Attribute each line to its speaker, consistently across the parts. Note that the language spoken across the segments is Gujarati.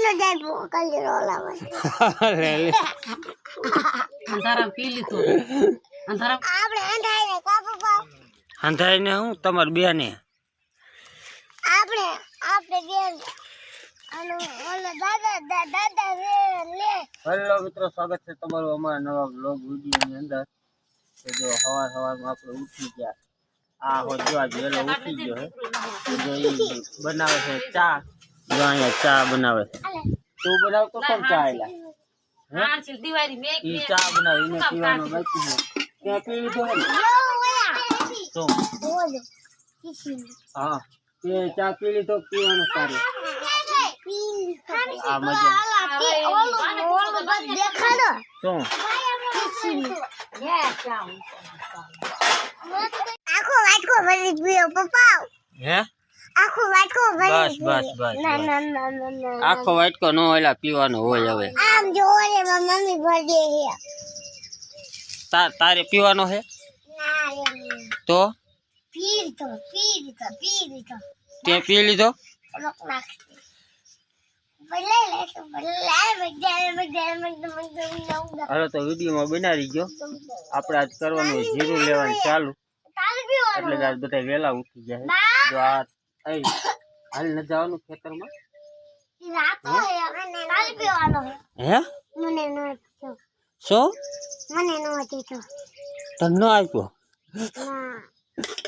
Speaker 1: આટલો જાય કલરો લાવે
Speaker 2: લે લે
Speaker 3: અંધારામ પી લીધો અંધારામ
Speaker 1: આપણે અંધાઈને કા પપ્પા
Speaker 2: અંધાઈને હું તમાર બેને
Speaker 1: આપણે બેન આનો ઓલો દાદા લે
Speaker 2: હેલો મિત્રો, સ્વાગત છે તમારું અમારા નવા બ્લોગ વિડીયોની અંદર. તો જો સવારમાં આપણે ઉઠી ગયા. આ હોત જો આજ વહેલો ઉઠી ગયો હે. જો એ બનાવે છે ચા. જો અહીંયા ચા બનાવે છે. તું બનાવતો કોણ ચા એલા?
Speaker 3: આરસી દિવાળી મેક
Speaker 2: ઈ ચા બનાવે એને પીવાનો બાકી છે. ત્યાં પી લીધો હે ને? તો
Speaker 1: બોલો કિસી
Speaker 2: હા, તે ચા પી લીધો, પીવાનો સારું. આ મજા
Speaker 1: ઓલો બસ દેખાડો
Speaker 2: શું
Speaker 1: આખો વાટકો ભરી પીઓ પપ્પા
Speaker 2: હે?
Speaker 1: આખો વાટકો ભરી
Speaker 2: બસ
Speaker 1: ના
Speaker 2: આખો વાટકો નો એલા પીવાનો હોય. હવે
Speaker 1: આમ જો રે મમ્મી ભરી દે
Speaker 2: તારે પીવાનો હે
Speaker 1: ના રે
Speaker 2: તો
Speaker 1: પી તો
Speaker 2: તે પી લીધો.
Speaker 1: રોક નાખતી ભલે
Speaker 2: હાલો તો વિડીયોમાં બનાવી ગયો. આપણે આજ કરવાનું જીરું લેવાનું ચાલુ, એટલે આજ બધા વહેલા ઉઠી જાય. જો આ હાલ ન જવાનું ખેતરમાં હે? શું તને ન આપ્યો?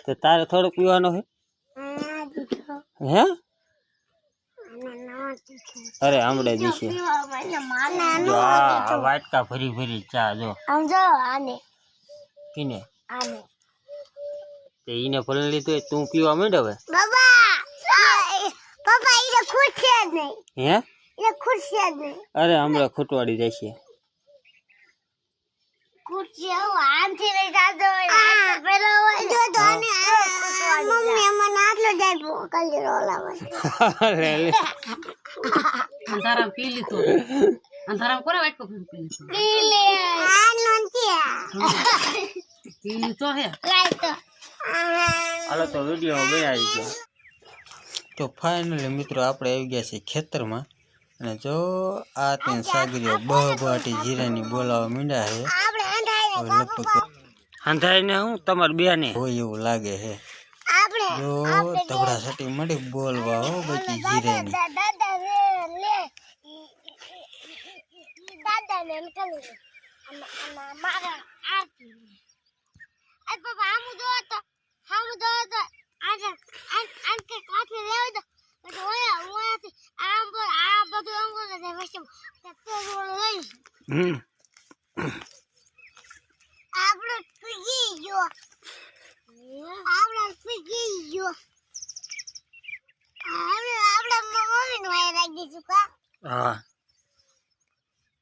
Speaker 2: તો તારે થોડો પીવાનો હે? હે? અરે હમણે દીશે. જો આ વાટકા ભરી ચા જો કીને તે ઈને ભલે લીધો તું પીવા માંડ હવે.
Speaker 1: પપ્પા ઈને ખુશ છે જ નહીં.
Speaker 2: હે?
Speaker 1: ઈને ખુશ છે જ નહીં.
Speaker 2: અરે હમણાં ખૂટવાડી જશે.
Speaker 1: ખુશી આમથી લઈ જાજો પેલા જો તો મમ્મી મને આટલો જાય કલરો લાવે
Speaker 2: લે લે
Speaker 3: અંધારામ પી લીધો અંધારામ કોને વાટકો પી લીધો
Speaker 1: પીલે આનો
Speaker 3: પી લીધો હે
Speaker 1: લાઈટ
Speaker 2: હાલો તો વિડીયો બનાવી ગયો. તો ફાઇનલી મિત્રો આપણે આવી ગયા છે ખેતરમાં. અને જો આ ત્યાં સાગરીઓ બહબાટી જીરાની બોલાવા મીંડા છે. લગભગ અંધાઈને હું તમાર બેને હોય એવું લાગે છે. જો ધબડા સટી મળી બોલવા હો બચી જીરાની.
Speaker 1: દાદા ને અંકલ મારા આતી આ પપ્પા આમ જો તો આજે અંકે કાઠે લેવ તો ઓયાથી આમ આ બધું અંગો ને વચ્ચે તો લઈ આપણે ફીગી ગયો આપણે મમ્મી નું આય રાખી દીધું કા.
Speaker 2: હા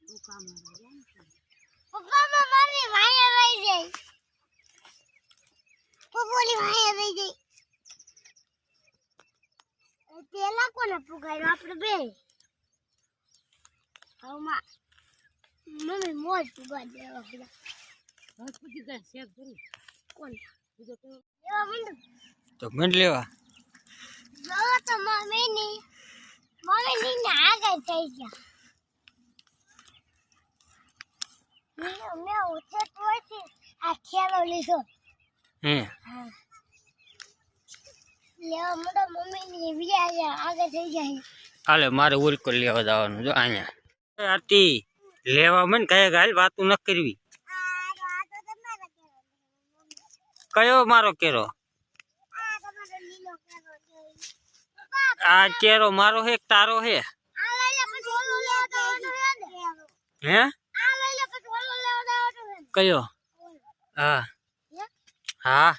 Speaker 1: પપ્પા મમ્મી વાયા લઈ જાય પપ્પોલી વાયા લઈ જાય પેલા કોને પુગાડ્યો આપણે બે હવમાં મમ્મી મોજ પુગાડ દેવા પેલા
Speaker 3: પૂછી જાય શેક જરૂર
Speaker 1: કોણ બીજો તો એવા મંડુ
Speaker 2: તો મંડ લેવા
Speaker 1: જો તો મમ્મી ની ના આગળ થઈ ગયા મેં ઉઠે તો આ ખેલો લીધો
Speaker 2: હે
Speaker 1: લેવા મોટો મમ્મી ની વિયા આગળ થઈ જાય.
Speaker 2: હાલે મારે ઉલકો લેવા જવાનું. જો અહીંયા આરતી લેવા મને કહે ગાલ વાતું ન કરવી. કયો મારો કેરો? આ કેરો મારો હે તારો હે? હે કયો? હા હા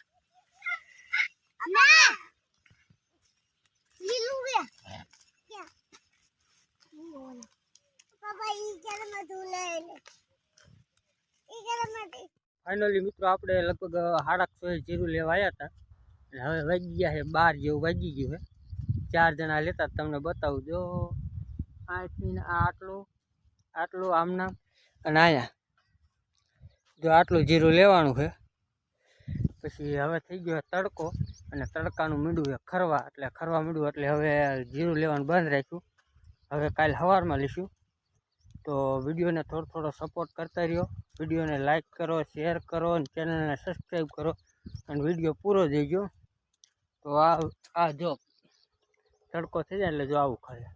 Speaker 2: ફાઇનલી મિત્રો આપણે લગભગ 6:30 જીરું લેવા આવ્યા હતા. હવે વાગી ગયા છે 12 જેવું વાગી ગયું છે. 4 જણા લેતા તમને બતાવું. જો આથી આટલું આમના અને આયા જો આટલું જીરું લેવાનું છે. પછી હવે થઈ ગયો તડકો અને તડકાનું મીંડું ખરવા, એટલે ખરવા મીંડું એટલે હવે જીરું લેવાનું બંધ રાખ્યું. હવે કાલ સવારમાં લઈશું. તો વિડીયોને થોડો સપોર્ટ કરતા રહ્યો. વિડીયોને લાઈક કરો, શેર કરો અને ચેનલને સબસ્ક્રાઈબ કરો અને વિડીયો પૂરો જોઈજો. તો આ જો તડકો થઈ જાય એટલે જો આવું ખરે.